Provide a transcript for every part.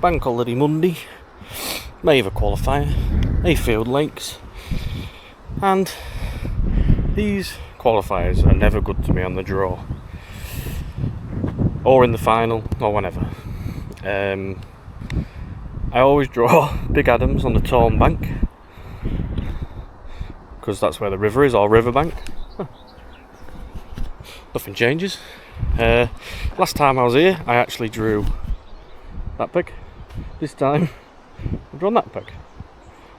Bank Holiday Monday, Maver Qualifier, Hayfield Lakes, and these qualifiers are never good to me on the draw, or in the final, or whenever. I always draw Big Adams on the Torn Bank, because that's where the river is, or Riverbank. Nothing changes. Last time I was here, I actually drew that peg. This time, I've drawn that peg.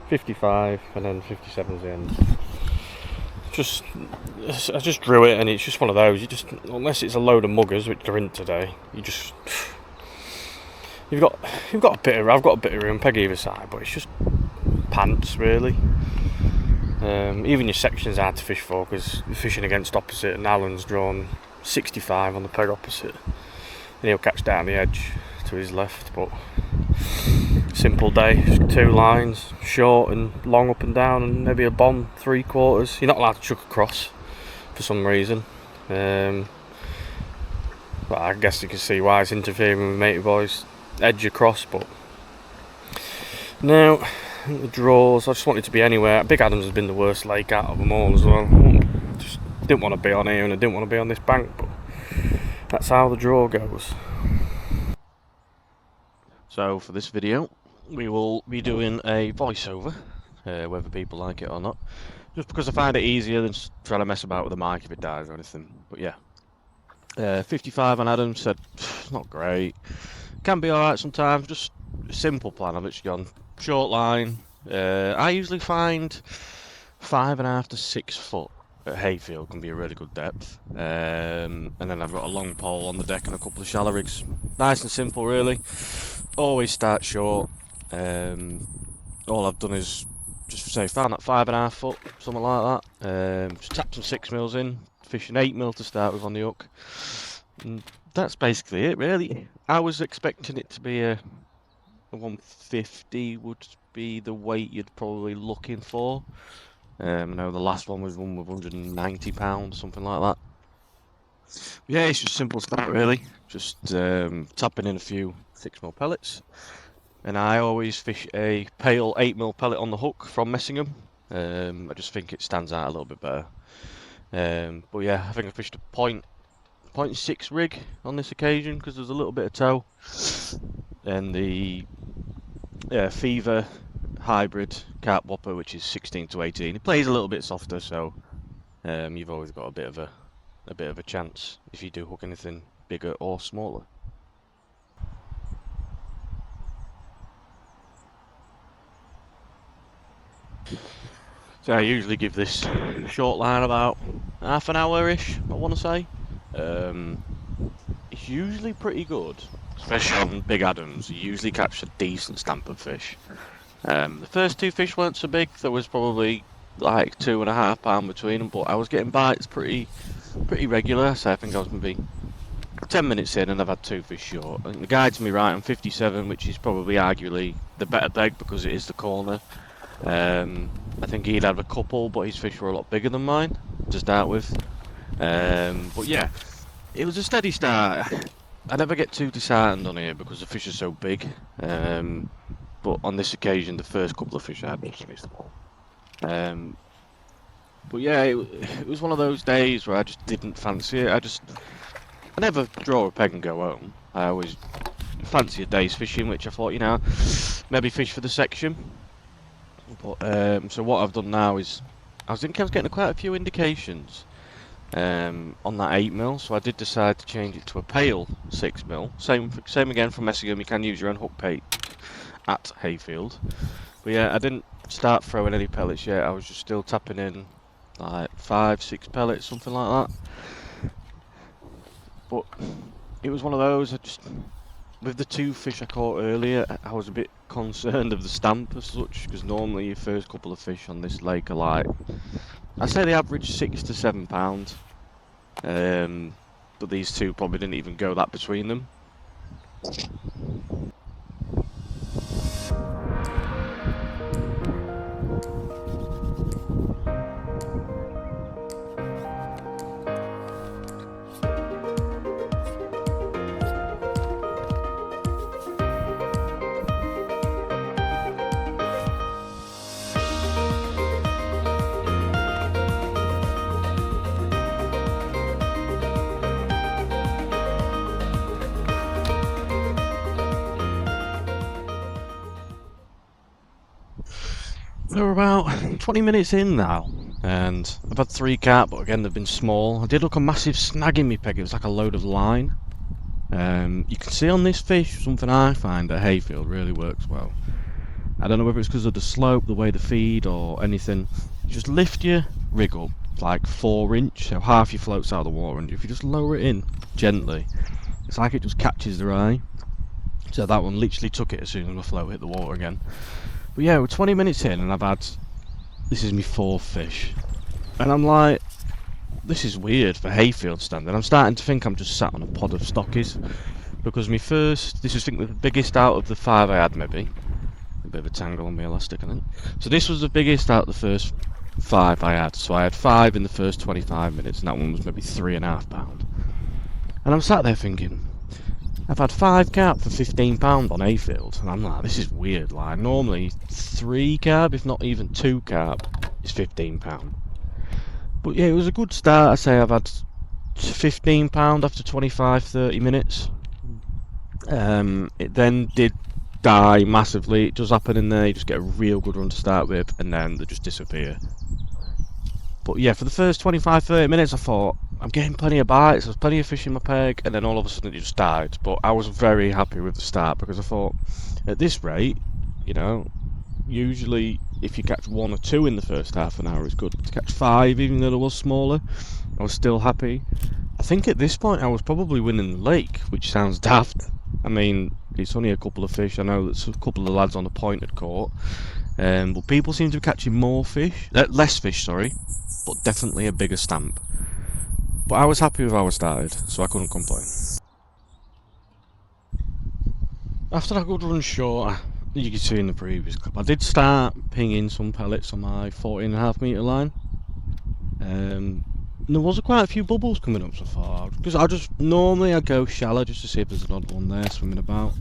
55 and then 57's the end. I just drew it, and it's just one of those. You just, unless it's a load of muggers, which there isn't today, I've got a bit of room, peg either side, but it's just pants really. Even your section's hard to fish for because you're fishing against opposite, and Alan's drawn 65 on the peg opposite, and he'll catch down the edge to his left. But simple day, just 2 lines, short and long up and down, and maybe a bomb 3/4. You're not allowed to chuck across for some reason, but I guess you can see why it's interfering with matey boys edge across. But now the draws, I just wanted to be anywhere. Big Adams has been the worst lake out of them all as well. Just didn't want to be on here, and I didn't want to be on this bank, but that's how the draw goes. So for this video, we will be doing a voiceover, whether people like it or not, just because I find it easier than trying to mess about with the mic if it dies or anything. But yeah, 55 on Adams, said not great, can be alright sometimes. Just a simple plan. I've literally gone short line. I usually find 5.5 to 6 foot at Hayfield can be a really good depth, and then I've got a long pole on the deck and a couple of shallow rigs. Nice and simple really. Always start short. All I've done is just say found that 5.5 foot, something like that. Just tapped some 6mm in, fishing 8mm to start with on the hook, and that's basically it really. I was expecting it to be a 150 would be the weight you'd probably looking for. I know the last one was one with 190 pounds, something like that. Yeah, it's just simple start really. Just tapping in a few 6mm pellets, and I always fish a pale 8mm pellet on the hook from Messingham. I just think it stands out a little bit better. But yeah, I think I fished a 0.6 rig on this occasion because there's a little bit of tow, and the Fever hybrid carp whopper, which is 16 to 18. It plays a little bit softer, so you've always got a bit of a chance if you do hook anything bigger or smaller. So I usually give this short line about half an hour-ish, I want to say. It's usually pretty good, especially on Big Adams. You usually catch a decent stamp of fish. The first 2 fish weren't so big. There was probably like 2.5 pound between them, but I was getting bites pretty regular. So I think I was maybe 10 minutes in and I've had 2 fish short. I think the guide's me right on 57, which is probably arguably the better peg because it is the corner. I think he'd had a couple, but his fish were a lot bigger than mine to start with. But yeah, it was a steady start. I never get too disheartened on here because the fish are so big. But on this occasion, the first couple of fish I had just missed them all. But yeah, it was one of those days where I just didn't fancy it. I never draw a peg and go home. I always fancy a day's fishing, which I thought, maybe fish for the section. But so what I've done now is, I was getting quite a few indications on that 8mm, so I did decide to change it to a pale 6mm. Same again from Messingham. You can use your own hook bait at Hayfield. But yeah, I didn't start throwing any pellets yet. I was just still tapping in like 5-6 pellets, something like that. But it was one of those, with the 2 fish I caught earlier, I was a bit concerned of the stamp as such, because normally your first couple of fish on this lake are like, I'd say they average 6 to 7 pounds. But these 2 probably didn't even go that between them. We're about 20 minutes in now, and I've had 3 carp, but again they've been small. I did look a massive snag in me peg, it was like a load of line. You can see on this fish something I find at Hayfield really works well. I don't know whether it's because of the slope, the way they feed, or anything. You just lift your rig up like 4 inch, so half your float's out of the water, and if you just lower it in gently, it's like it just catches their eye. So that one literally took it as soon as my float hit the water again. But yeah, we're 20 minutes in and I've had, this is my 4th fish. And I'm like, this is weird for Hayfield standard. I'm starting to think I'm just sat on a pod of stockies. Because my first, this is I think the biggest out of the 5 I had maybe. A bit of a tangle on my elastic I think. So this was the biggest out of the first 5 I had. So I had 5 in the first 25 minutes and that one was maybe 3.5 pound. And I'm sat there thinking, I've had 5 carp for £15 on Hayfield, and I'm like, this is weird. Like, normally 3 carp, if not even 2 carp, is £15. But yeah, it was a good start. I say I've had £15 after 25-30 minutes. It then did die massively. It does happen in there. You just get a real good run to start with, and then they just disappear. But yeah, for the first 25-30 minutes, I thought, I'm getting plenty of bites, there's plenty of fish in my peg, and then all of a sudden it just died. But I was very happy with the start because I thought, at this rate, you know, usually if you catch 1 or 2 in the first half an hour is good. But to catch 5, even though it was smaller, I was still happy. I think at this point I was probably winning the lake, which sounds daft. I mean, it's only a couple of fish. I know that a couple of lads on the point had caught. But people seem to be catching more fish, less fish, sorry, but definitely a bigger stamp. But I was happy with how I started, so I couldn't complain. After that good run short, you can see in the previous clip, I did start pinging some pellets on my 14.5 metre line. There was quite a few bubbles coming up so far, because normally I go shallow just to see if there's an odd one there swimming about.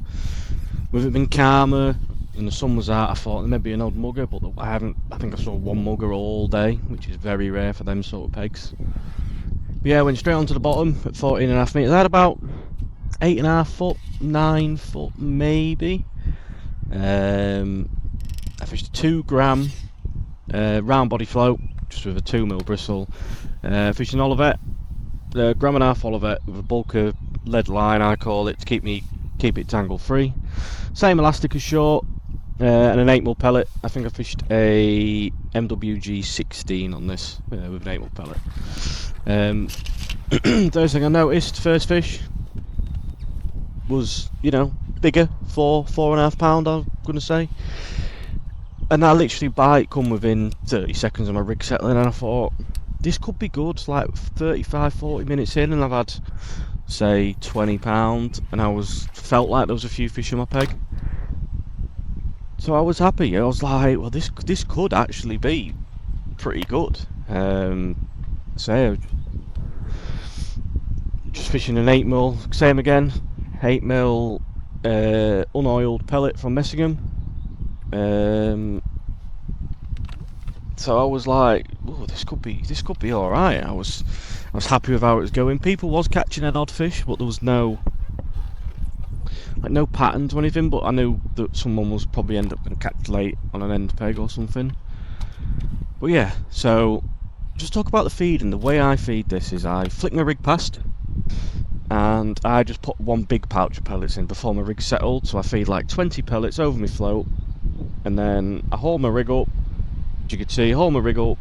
With it being calmer and the sun was out, I thought there may be an odd mugger, but I think I saw 1 mugger all day, which is very rare for them sort of pegs. But yeah, I went straight onto the bottom at 14.5 metres. I had about 8.5 foot, 9 foot maybe. I fished a 2 gram round body float, just with a 2mm bristle. Fished an Olivet, a 1.5 gram Olivet with a bulk of lead line, I call it, to keep it tangle free. Same elastic as short, and an 8mm pellet. I think I fished a MWG 16 on this with an 8mm pellet. First thing I noticed, first fish was, you know, bigger, 4.5 pound, I'm gonna say. And I literally bite come within 30 seconds of my rig settling, and I thought, this could be good. Like 35-40 minutes in, and I've had, say, £20, and I felt like there was a few fish in my peg. So I was happy. I was like, well, this could actually be pretty good. So just fishing an 8mm, same again, 8mm unoiled pellet from Messingham. So I was like, oh, this could be all right. I was happy with how it was going. People was catching an odd fish, but there was no patterns or anything. But I knew that someone was probably end up going to catch late on an end peg or something. But yeah, so just talk about the feed, and the way I feed this is I flick my rig past, and I just put 1 big pouch of pellets in before my rig settled. So I feed like 20 pellets over my float, and then I haul my rig up. As you can see, haul my rig up,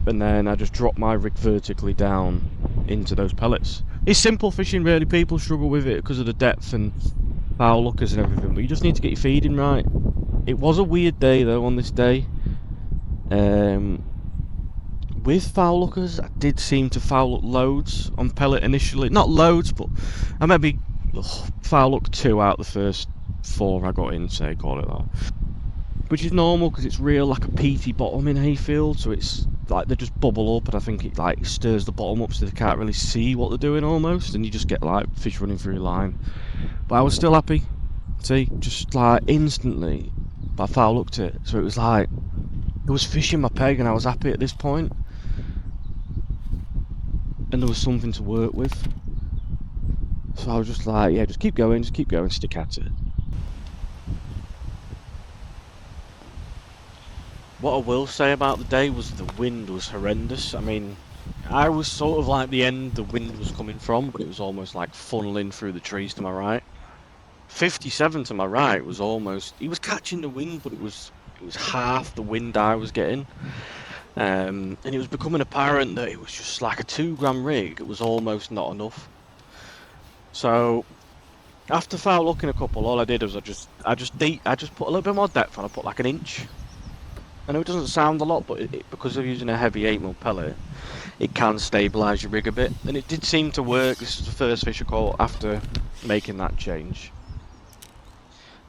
and then I just drop my rig vertically down into those pellets. It's simple fishing really. People struggle with it because of the depth and foul lookers and everything, but you just need to get your feeding right. It was a weird day though on this day. With foul lookers, I did seem to foul up loads on pellet initially. Not loads, but I maybe foul look 2 out the first 4 I got in, say, call it that. Which is normal because it's real like a peaty bottom in Hayfield, so it's like they just bubble up, and I think it like stirs the bottom up so they can't really see what they're doing almost, and you just get like fish running through your line. But I was still happy. See, just like instantly I foul looked it, so it was like there was fish in my peg and I was happy at this point. And there was something to work with. So I was just like, yeah, just keep going, stick at it. What I will say about the day was the wind was horrendous. I mean, I was sort of like the end the wind was coming from, but it was almost like funneling through the trees to my right. 57 to my right was almost, he was catching the wind, but it was half the wind I was getting. And it was becoming apparent that it was just like a 2 gram rig. It was almost not enough. So after foul looking a couple, all I did was I just put a little bit more depth on. I put like an inch. I know it doesn't sound a lot, but because of using a heavy 8mm pellet, it can stabilise your rig a bit, and it did seem to work. This is the first fish I caught after making that change.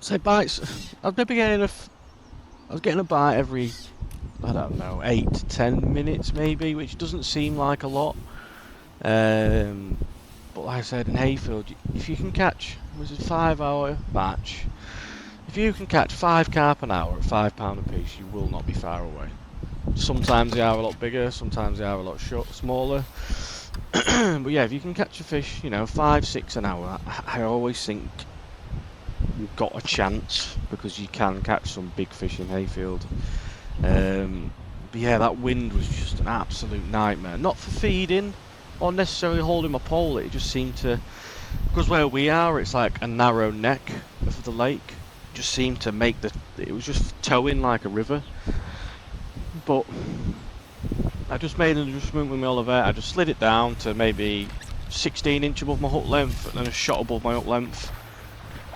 So bites, I was maybe getting I was getting a bite every, I don't know, 8 to 10 minutes maybe, which doesn't seem like a lot. But like I said, in Hayfield, if you can catch, it was a 5-hour match. If you can catch 5 carp an hour at £5 a piece, you will not be far away. Sometimes they are a lot bigger, sometimes they are a lot smaller. But yeah, if you can catch a fish, you know, 5, 6 an hour, I always think you've got a chance, because you can catch some big fish in Hayfield. But yeah, that wind was just an absolute nightmare. Not for feeding or necessarily holding my pole, it just seemed to, because where we are, it's like a narrow neck of the lake, just seemed to make it was just towing like a river. But I just made an adjustment with my Oliver. I just slid it down to maybe 16 inch above my hook length, and then a shot above my hook length.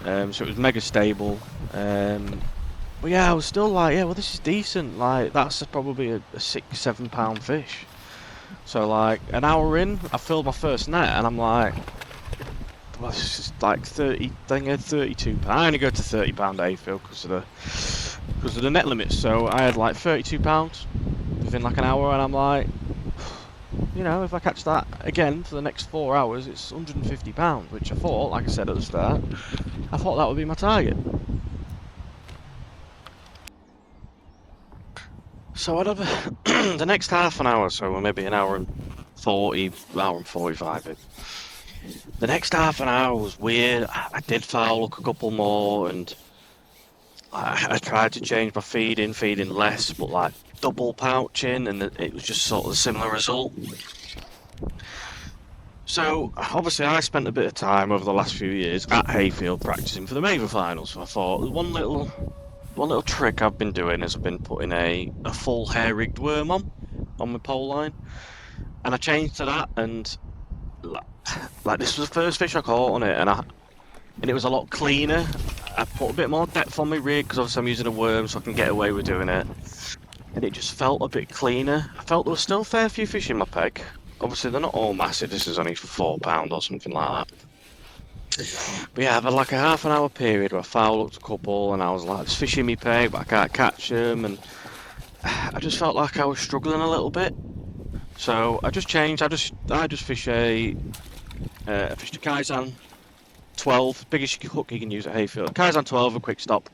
So it was mega stable. But yeah, I was still like, yeah, well, this is decent. Like, that's probably a 6-7 pound fish. So like an hour in, I filled my first net, and I'm like, well, this is like 30. I think I had 32 pound. I only go to 30 pound Hayfield because of the net limits. So I had like 32 pounds within like an hour, and I'm like, you know, if I catch that again for the next 4 hours, it's 150 pounds, which I thought, like I said at the start, I thought that would be my target. So I'd have the next half an hour, so maybe an hour and 40, hour and 45. The next half an hour was weird. I did foul look a couple more, and I tried to change my feeding less, but like double pouching, and it was just sort of a similar result. So obviously I spent a bit of time over the last few years at Hayfield practicing for the Maver finals. So I thought one little trick I've been doing is I've been putting a full hair rigged worm on my pole line, and I changed to that, and like this was the first fish I caught on it, and it was a lot cleaner. I put a bit more depth on my rig because obviously I'm using a worm, so I can get away with doing it, and it just felt a bit cleaner. I felt there was still a fair few fish in my peg. Obviously they're not all massive. This is only £4 or something like that. But yeah, I had like a half an hour period where I foul looked a couple, and I was like, there's fish in my peg, but I can't catch them, and I just felt like I was struggling a little bit. So I just changed. I just fish fished a Kaizen 12, biggest hook you can use at Hayfield. Kaizen 12, a quick stop,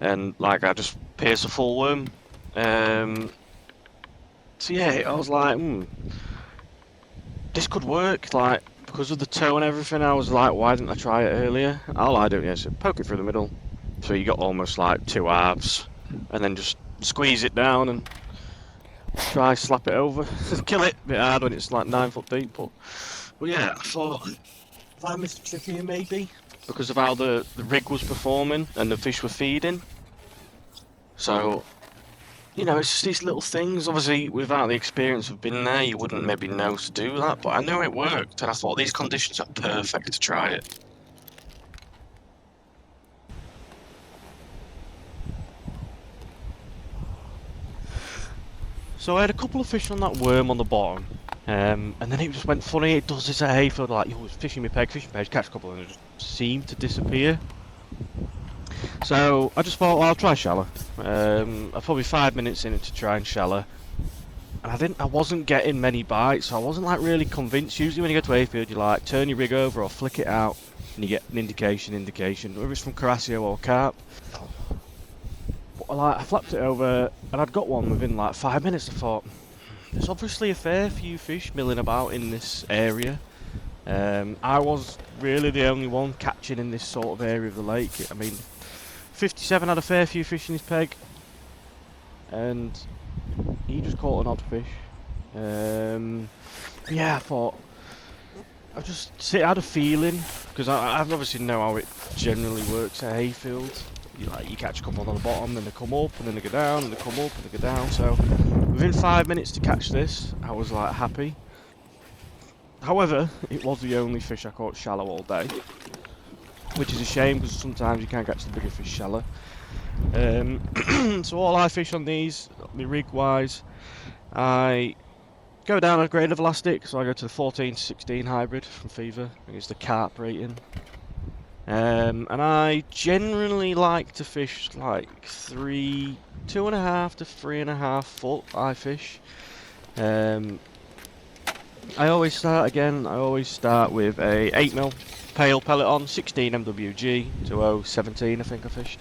and like I just pierced a full worm. So yeah, I was like, this could work. Like, because of the toe and everything, I was like, why didn't I try it earlier? All I do is poke it through the middle, so you got almost like 2 halves, and then just squeeze it down and try slap it over. Kill it a bit hard when it's like 9 foot deep, but yeah, I thought if I missed a trick here maybe because of how the rig was performing and the fish were feeding. So you know, it's just these little things. Obviously, without the experience of being there, you wouldn't maybe know to do that, but I knew it worked, and I thought these conditions are perfect to try it. So I had a couple of fish on that worm on the bottom, and then it just went funny. It does this at Hayfield, like, you was fishing my peg, catch a couple, and it just seemed to disappear. So I just thought, well, I'll try shallow. I'm probably 5 minutes in to try and shallow, and I wasn't getting many bites, so I wasn't like really convinced. Usually when you go to Hayfield, you like turn your rig over or flick it out, and you get an indication, whether it's from Carasio or carp. But like, I flapped it over, and I'd got one within like 5 minutes. I thought, there's obviously a fair few fish milling about in this area. I was really the only one catching in this sort of area of the lake. I mean, 57 had a fair few fish in his peg. and he just caught an odd fish. Yeah, I thought I had a feeling, because I obviously know how it generally works at Hayfield. You catch a couple on the bottom, then they come up, and then they go down, and they come up, and they go down. So within 5 minutes to catch this, I was like happy. However, it was the only fish I caught shallow all day, which is a shame because sometimes you can catch the bigger fish shallow. So all I fish on these, me rig wise, I go down a grade of elastic, so I go to the 14-16 hybrid from Fever. I think it's the carp rating. And I generally like to fish like 2.5 to 3.5 foot. I fish. I always start with a 8mm pale pellet on 16 MWG to 017. I think I fished.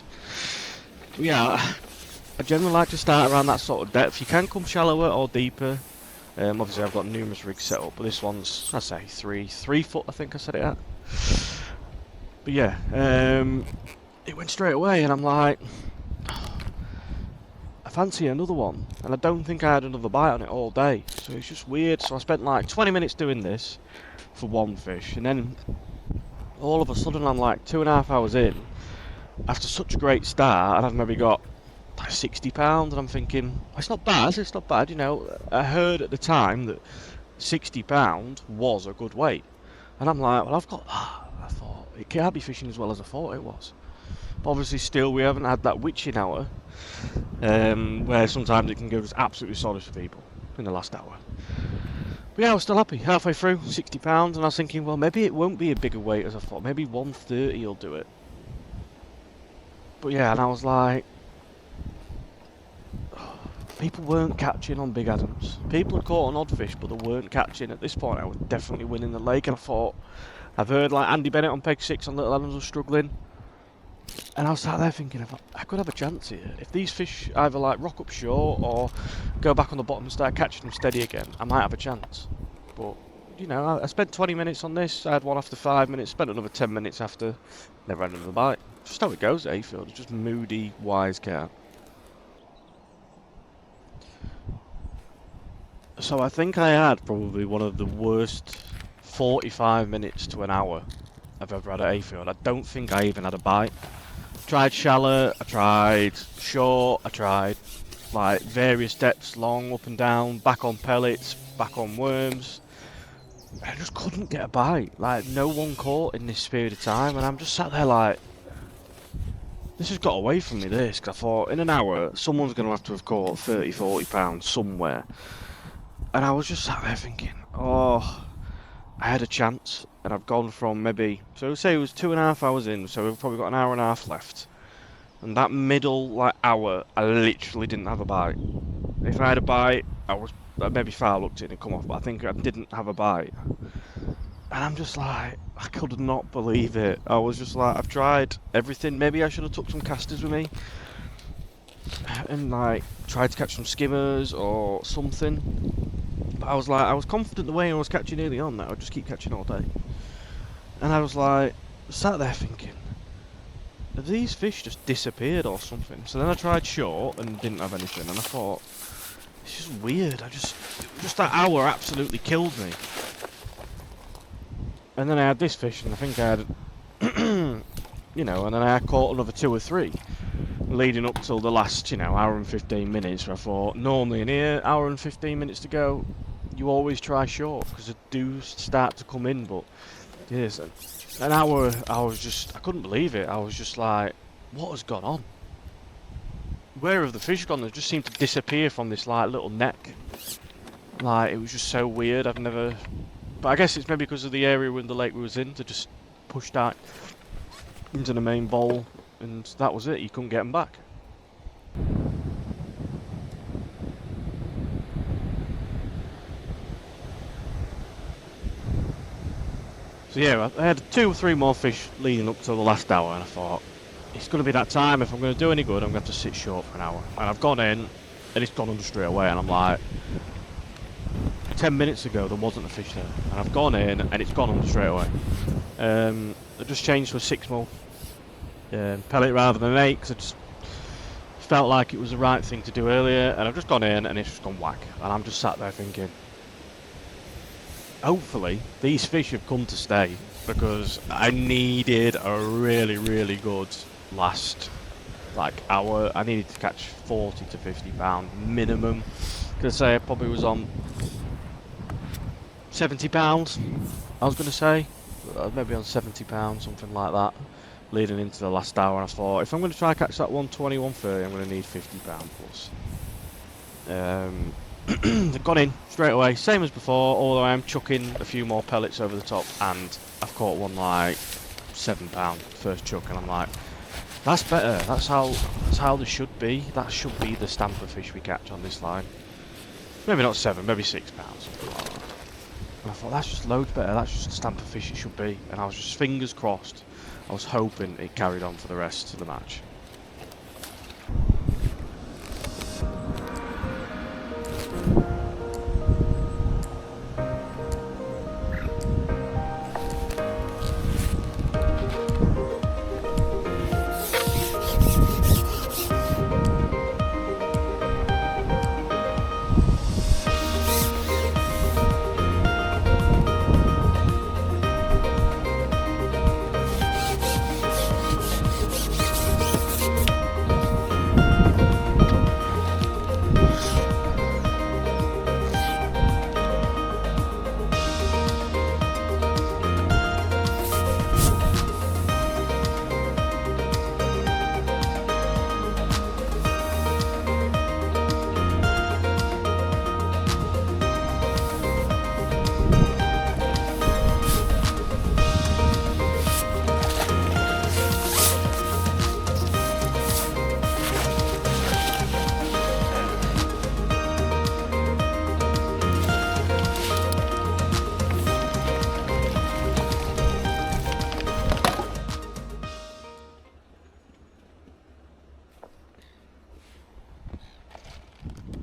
But yeah, I generally like to start around that sort of depth. You can come shallower or deeper. Obviously I've got numerous rigs set up, but this one's, I'd say 3 foot, I think I set it at. But yeah, it went straight away, and I'm like, I fancy another one, and I don't think I had another bite on it all day, so it's just weird. So I spent like 20 minutes doing this for one fish, and then all of a sudden I'm like 2.5 hours in, after such a great start, and I've maybe got like 60 pounds, and I'm thinking, it's not bad, you know. I heard at the time that 60 pounds was a good weight, and I'm like, well, I've got that. I thought, it can't be fishing as well as I thought it was. But obviously still, we haven't had that witching hour, where sometimes it can go just absolutely solid for people in the last hour. But yeah, I was still happy. Halfway through, 60 pounds, and I was thinking, well, maybe it won't be a bigger weight as I thought. Maybe 130 will do it. But yeah, and I was like, people weren't catching on Big Adams. People had caught an odd fish, but they weren't catching. At this point, I was definitely winning the lake, and I thought, I've heard like Andy Bennett on peg 6 on Little Adams was struggling, and I was sat there thinking, I could have a chance here. If these fish either like rock up short or go back on the bottom and start catching them steady again, I might have a chance. But you know, I spent 20 minutes on this. I had one after 5 minutes. Spent another 10 minutes after. Never had another bite. Just how it goes at Hayfield. It's just moody, wise cat. So I think I had probably one of the worst 45 minutes to an hour I've ever had at Hayfield. I don't think I even had a bite. I tried shallow, I tried short, I tried like various depths, long, up and down, back on pellets, back on worms. I just couldn't get a bite. Like, no one caught in this period of time, and I'm just sat there like, this has got away from me, this, because I thought in an hour someone's going to have caught 30-40 pounds somewhere. And I was just sat there thinking, oh, I had a chance, and I've gone from maybe, so say it was 2.5 hours in, so we've probably got an hour and a half left. And that middle like hour, I literally didn't have a bite. If I had a bite, I maybe far looked in and come off, but I think I didn't have a bite. And I'm just like, I could not believe it. I was just like, I've tried everything. Maybe I should have took some casters with me and like tried to catch some skimmers or something. But I was like, I was confident the way I was catching early on that I would just keep catching all day. And I was like, sat there thinking, have these fish just disappeared or something? So then I tried short and didn't have anything, and I thought, it's just weird. Just that hour absolutely killed me. And then I had this fish, and I think I had, you know, and then I caught another 2 or 3, leading up till the last, you know, hour and 15 minutes. Where I thought, normally in here, hour and 15 minutes to go, you always try short because they do start to come in. But yes, an hour, I couldn't believe it. I was just like, what has gone on? Where have the fish gone? They just seemed to disappear from this like little neck. Like, it was just so weird. I've never. But I guess it's maybe because of the area when the lake was in, to just push that into the main bowl, and that was it. You couldn't get them back. So yeah, I had 2 or 3 more fish leading up till the last hour, and I thought, it's going to be that time. If I'm going to do any good, I'm going to have to sit short for an hour. And I've gone in, and it's gone under straight away, and I'm like, 10 minutes ago there wasn't a fish there, and I've gone in and it's gone under straight away. I just changed to a 6mm pellet rather than an 8 because I just felt like it was the right thing to do earlier, and I've just gone in and it's just gone whack. And I'm just sat there thinking, hopefully these fish have come to stay, because I needed a really, really good last hour. I needed to catch 40 to 50 pound minimum. Gonna say I probably was on 70 pounds. I was gonna say maybe on 70 pounds, something like that, leading into the last hour. And I thought, if I'm gonna try catch that 120, 130, I'm gonna need 50 pound plus. They've gone in straight away, same as before, although I'm chucking a few more pellets over the top, and I've caught one like £7 first chuck, and I'm like, that's better. That's how they should be. That should be the stamp of fish we catch on this line. Maybe not 7, maybe £6, something like that. And I thought, that's just loads better. That's just the stamp of fish it should be. And I was just fingers crossed. I was hoping it carried on for the rest of the match.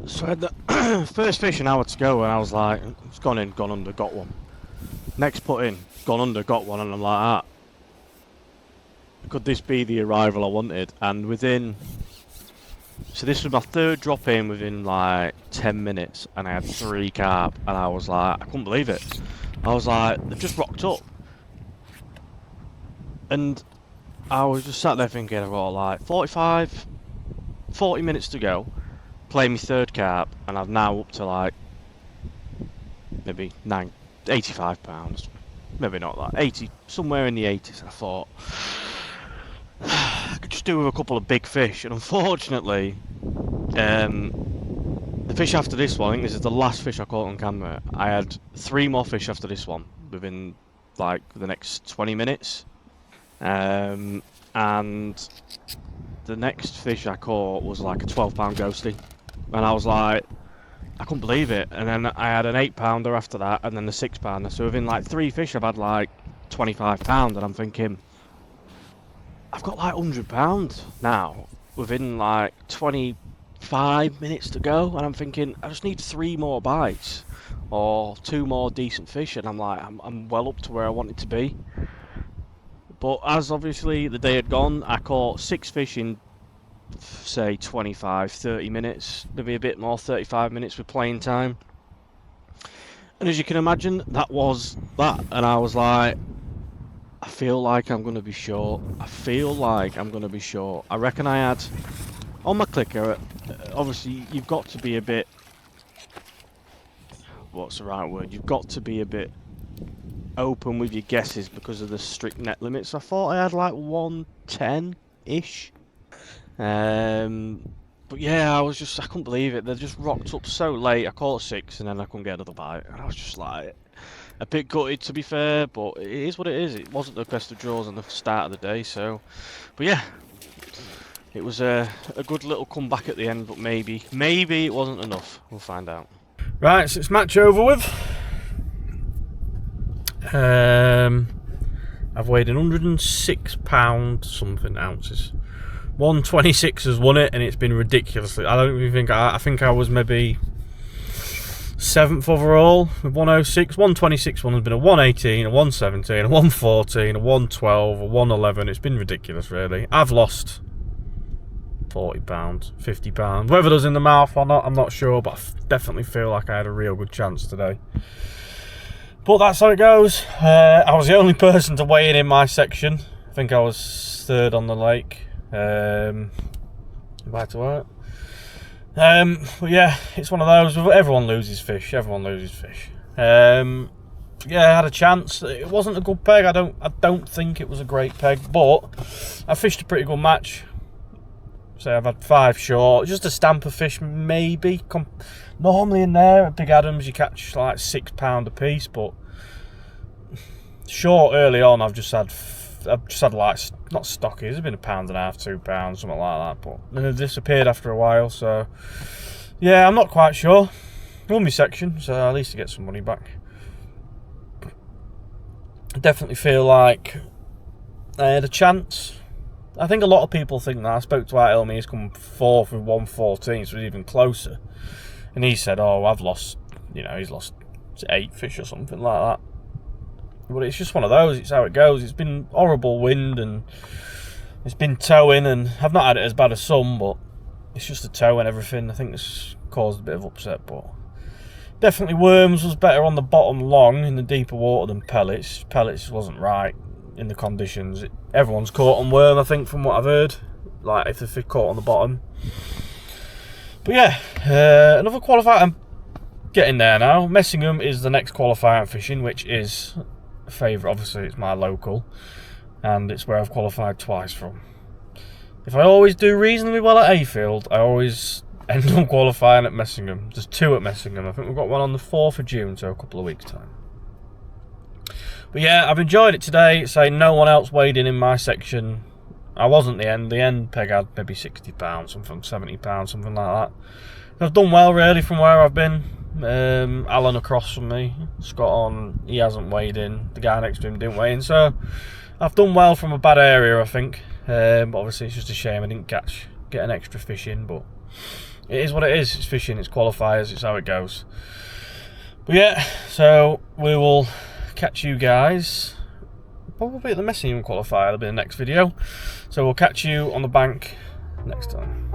So I had the first fish an hour to go, and I was like, it's gone in, gone under, got one. Next put in, gone under, got one, and I'm like, ah, could this be the arrival I wanted? And within, so this was my third drop in within like 10 minutes, and I had 3 carp, and I was like, I couldn't believe it. I was like, they've just rocked up. And I was just sat there thinking, I've got like 40 minutes to go, play my third carp, and I'm now up to like maybe 85 pounds, maybe not that, 80, somewhere in the 80s. And I thought I could just do with a couple of big fish, and unfortunately the fish after this one, I think this is the last fish I caught on camera, I had 3 more fish after this one within like the next 20 minutes, and the next fish I caught was like a 12-pound ghostie. And I was like, I couldn't believe it. And then I had an 8-pounder after that, and then the 6-pounder. So within like 3 fish, I've had like 25 pounds. And I'm thinking, I've got like £100 now within like 25 minutes to go. And I'm thinking, I just need 3 more bites or 2 more decent fish. And I'm like, I'm well up to where I wanted to be. But as obviously the day had gone, I caught 6 fish in, say, 25-30 minutes, maybe a bit more, 35 minutes with playing time. And as you can imagine, that was that. And I was like, I feel like I'm going to be short. I reckon I had, on my clicker, obviously you've got to be a bit, what's the right word? You've got to be a bit open with your guesses because of the strict net limits. I thought I had like 110-ish. But yeah, I couldn't believe it. They just rocked up so late. I caught 6 and then I couldn't get another bite. And I was just like, a bit gutted to be fair, but it is what it is. It wasn't the best of draws on the start of the day, so. But yeah, it was a good little comeback at the end, but maybe it wasn't enough. We'll find out. Right, so it's match over with. I've weighed 106 pound something ounces. 126 has won it, and it's been ridiculously. I don't even think I think I was maybe 7th overall with 106. 126 one has been a 118, a 117, a 114, a 112, a 111. It's been ridiculous, really. I've lost £40, £50. Whether there's in the mouth or not, I'm not sure, but I definitely feel like I had a real good chance today. But that's how it goes. I was the only person to weigh in my section. I think I was third on the lake. Back to work. But yeah, it's one of those. Everyone loses fish. Everyone loses fish. Yeah, I had a chance. It wasn't a good peg. I don't think it was a great peg, but I fished a pretty good match. So I've had 5 short, just a stamper fish maybe. Normally in there at Big Adams you catch like £6 a piece, but short early on I've just had like, not stockies, it's been £1.50, £2, something like that, but then they've disappeared after a while. So yeah, I'm not quite sure. Won my section, so at least to get some money back. I definitely feel like I had a chance. I think a lot of people think that. I spoke to our Elmi, he's come 4th with 114, so it's even closer. And he said, oh, I've lost, you know, he's lost 8 fish or something like that. But it's just one of those, it's how it goes. It's been horrible wind and it's been towing, and I've not had it as bad as some, but it's just the tow and everything. I think it's caused a bit of upset, but definitely worms was better on the bottom long in the deeper water than pellets. Pellets wasn't right in the conditions. Everyone's caught on worm, I think, from what I've heard, like if they're caught on the bottom. But yeah, another qualifier. I'm getting there now. Messingham is the next qualifier I'm fishing, which is a favourite. Obviously it's my local and it's where I've qualified twice from. If I always do reasonably well at Hayfield, I always end up qualifying at Messingham. There's 2 at Messingham. I think we've got one on the 4th of June, so a couple of weeks time. But yeah, I've enjoyed it today. Say no one else weighed in my section. I wasn't the end peg had maybe £60, something, £70, something like that. I've done well really from where I've been. Alan across from me, Scott on, he hasn't weighed in. The guy next to him didn't weigh in, so I've done well from a bad area, I think. But obviously it's just a shame I didn't get an extra fish in, but it is what it is. It's fishing, it's qualifiers, it's how it goes. But yeah, so we will catch you guys probably at the Messingham qualifier. That'll be the next video, so we'll catch you on the bank next time.